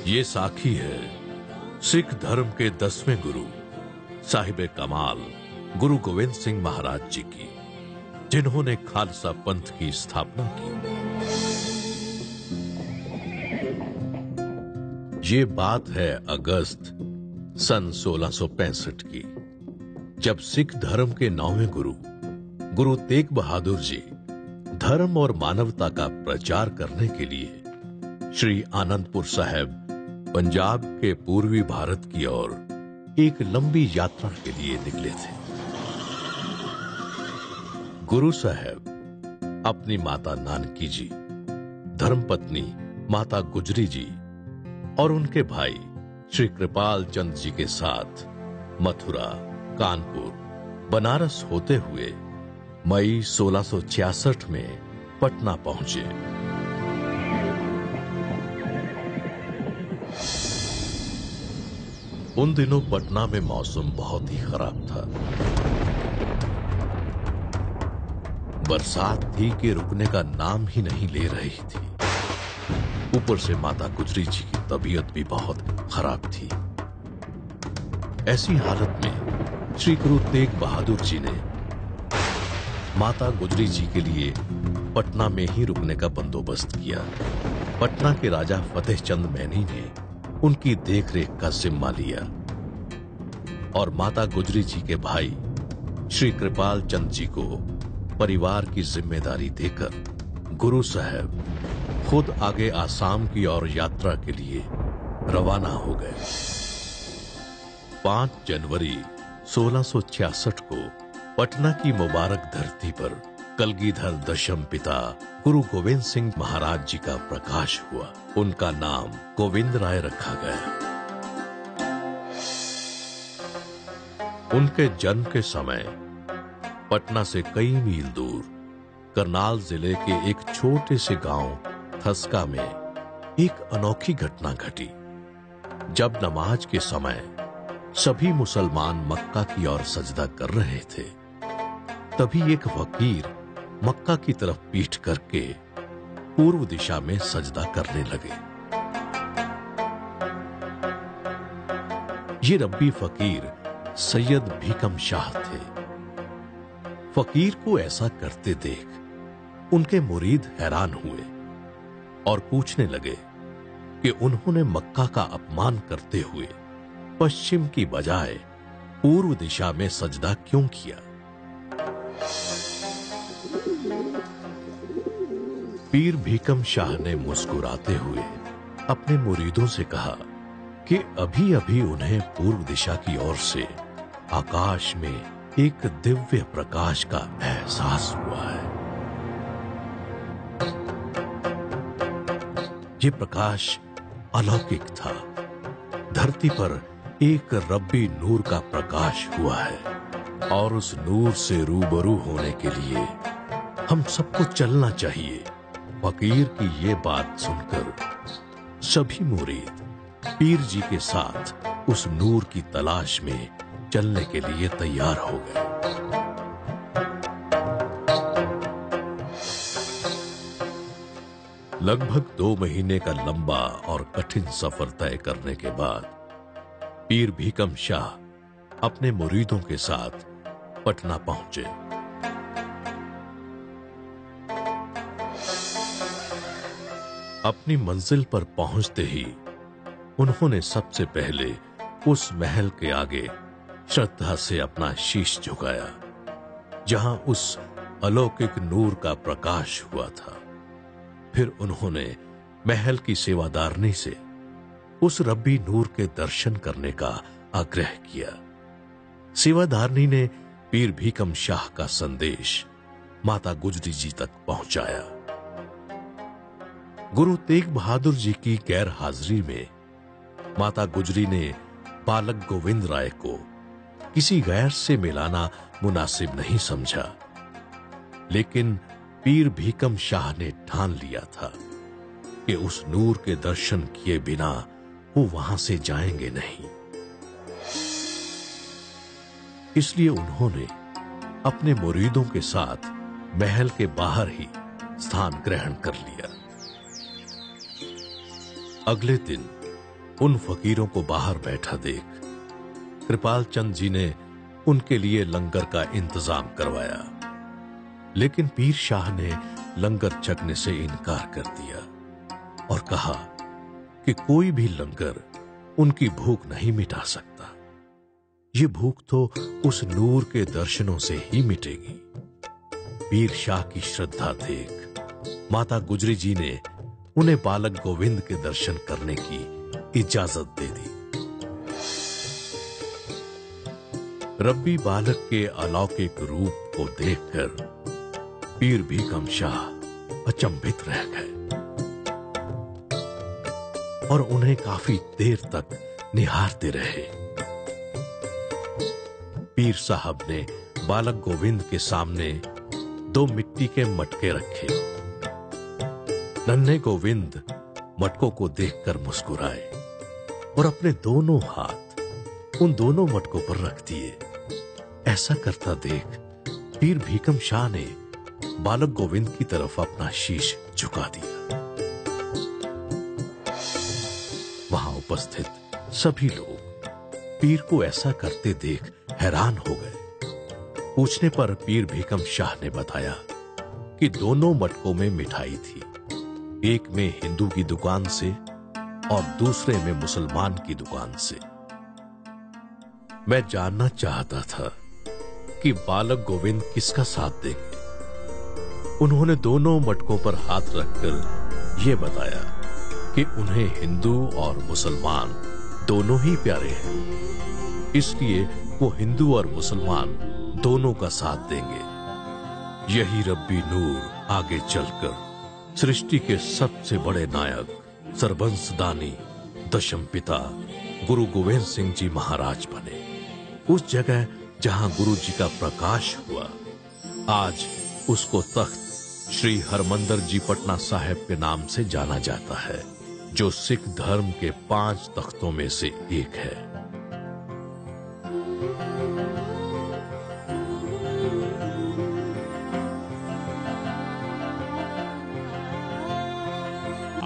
ये साखी है सिख धर्म के 10वें गुरु साहिब कमाल गुरु गोविंद सिंह महाराज जी की, जिन्होंने खालसा पंथ की स्थापना की। ये बात है अगस्त सन 1665 की, जब सिख धर्म के 9वें गुरु गुरु तेग बहादुर जी धर्म और मानवता का प्रचार करने के लिए श्री आनंदपुर साहिब पंजाब के पूर्वी भारत की ओर एक लंबी यात्रा के लिए निकले थे। गुरु साहब अपनी माता नानकी जी, धर्मपत्नी माता गुजरी जी और उनके भाई श्री कृपाल चंद जी के साथ मथुरा, कानपुर, बनारस होते हुए मई 1666 में पटना पहुंचे। उन दिनों पटना में मौसम बहुत ही खराब था। बरसात थी कि रुकने का नाम ही नहीं ले रही थी। ऊपर से माता गुजरी जी की तबीयत भी बहुत खराब थी। ऐसी हालत में श्री गुरु तेग बहादुर जी ने माता गुजरी जी के लिए पटना में ही रुकने का बंदोबस्त किया। पटना के राजा फतेह चंद मैनी ने उनकी देखरेख का जिम्मा लिया और माता गुजरी जी के भाई श्री कृपाल चंद जी को परिवार की जिम्मेदारी देकर गुरु साहब खुद आगे आसाम की ओर यात्रा के लिए रवाना हो गए। 5 जनवरी 1666 को पटना की मुबारक धरती पर कलगीधर दशम पिता गुरु गोविंद सिंह महाराज जी का प्रकाश हुआ। उनका नाम गोविंद राय रखा गया। उनके जन्म के समय पटना से कई मील दूर करनाल जिले के एक छोटे से गांव थस्का में एक अनोखी घटना घटी। जब नमाज के समय सभी मुसलमान मक्का की ओर सजदा कर रहे थे, तभी एक फकीर मक्का की तरफ पीठ करके पूर्व दिशा में सजदा करने लगे। ये रब्बी फकीर सैयद भीकम शाह थे। फकीर को ऐसा करते देख उनके मुरीद हैरान हुए और पूछने लगे कि उन्होंने मक्का का अपमान करते हुए पश्चिम की बजाय पूर्व दिशा में सजदा क्यों किया। पीर भीकम शाह ने मुस्कुराते हुए अपने मुरीदों से कहा कि अभी अभी उन्हें पूर्व दिशा की ओर से आकाश में एक दिव्य प्रकाश का एहसास हुआ है। ये प्रकाश अलौकिक था। धरती पर एक रब्बी नूर का प्रकाश हुआ है और उस नूर से रूबरू होने के लिए हम सबको चलना चाहिए। फकीर की ये बात सुनकर सभी मुरीद पीर जी के साथ उस नूर की तलाश में चलने के लिए तैयार हो गए। लगभग 2 महीने का लंबा और कठिन सफर तय करने के बाद पीर भीकम शाह अपने मुरीदों के साथ पटना पहुंचे। अपनी मंजिल पर पहुंचते ही उन्होंने सबसे पहले उस महल के आगे श्रद्धा से अपना शीश झुकाया जहां उस अलौकिक नूर का प्रकाश हुआ था। फिर उन्होंने महल की सेवादारनी से उस रब्बी नूर के दर्शन करने का आग्रह किया। सेवादारनी ने पीर भीकम शाह का संदेश माता गुजरी जी तक पहुंचाया। गुरु तेग बहादुर जी की गैर हाजिरी में माता गुजरी ने बालक गोविंद राय को किसी गैर से मिलाना मुनासिब नहीं समझा, लेकिन पीर भीकम शाह ने ठान लिया था कि उस नूर के दर्शन किए बिना वो वहां से जाएंगे नहीं। इसलिए उन्होंने अपने मुरीदों के साथ महल के बाहर ही स्थान ग्रहण कर लिया। अगले दिन उन फकीरों को बाहर बैठा देख कृपाल चंद जी ने उनके लिए लंगर का इंतजाम करवाया, लेकिन पीर शाह ने लंगर छकने से इनकार कर दिया और कहा कि कोई भी लंगर उनकी भूख नहीं मिटा सकता। ये भूख तो उस नूर के दर्शनों से ही मिटेगी। पीर शाह की श्रद्धा देख माता गुजरी जी ने उन्हें बालक गोविंद के दर्शन करने की इजाजत दे दी। रब्बी बालक के अलौकिक रूप को देखकर पीर भीकम शाह अचंभित रह गए और उन्हें काफी देर तक निहारते रहे। पीर साहब ने बालक गोविंद के सामने 2 मिट्टी के मटके रखे। नन्हे गोविंद मटकों को देखकर मुस्कुराए और अपने दोनों हाथ उन दोनों मटकों पर रख दिए। ऐसा करता देख पीर भीकम शाह ने बालक गोविंद की तरफ अपना शीश झुका दिया। वहां उपस्थित सभी लोग पीर को ऐसा करते देख हैरान हो गए। पूछने पर पीर भीकम शाह ने बताया कि दोनों मटकों में मिठाई थी, एक में हिंदू की दुकान से और दूसरे में मुसलमान की दुकान से। मैं जानना चाहता था कि बालक गोविंद किसका साथ देंगे। उन्होंने दोनों मटकों पर हाथ रखकर यह बताया कि उन्हें हिंदू और मुसलमान दोनों ही प्यारे हैं, इसलिए वो हिंदू और मुसलमान दोनों का साथ देंगे। यही रब्बी नूर आगे चलकर सृष्टि के सबसे बड़े नायक सरबंसदानी दशम पिता गुरु गोविंद सिंह जी महाराज बने। उस जगह जहां गुरु जी का प्रकाश हुआ, आज उसको तख्त श्री हरमंदर जी पटना साहिब के नाम से जाना जाता है, जो सिख धर्म के 5 तख्तों में से एक है।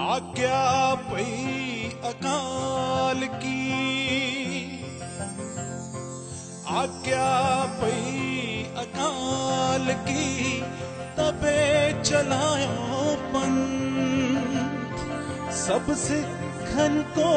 आज्ञा पई अकाल की, आज्ञा पई अकाल की, तबे चलायो पंथ सब सिखन को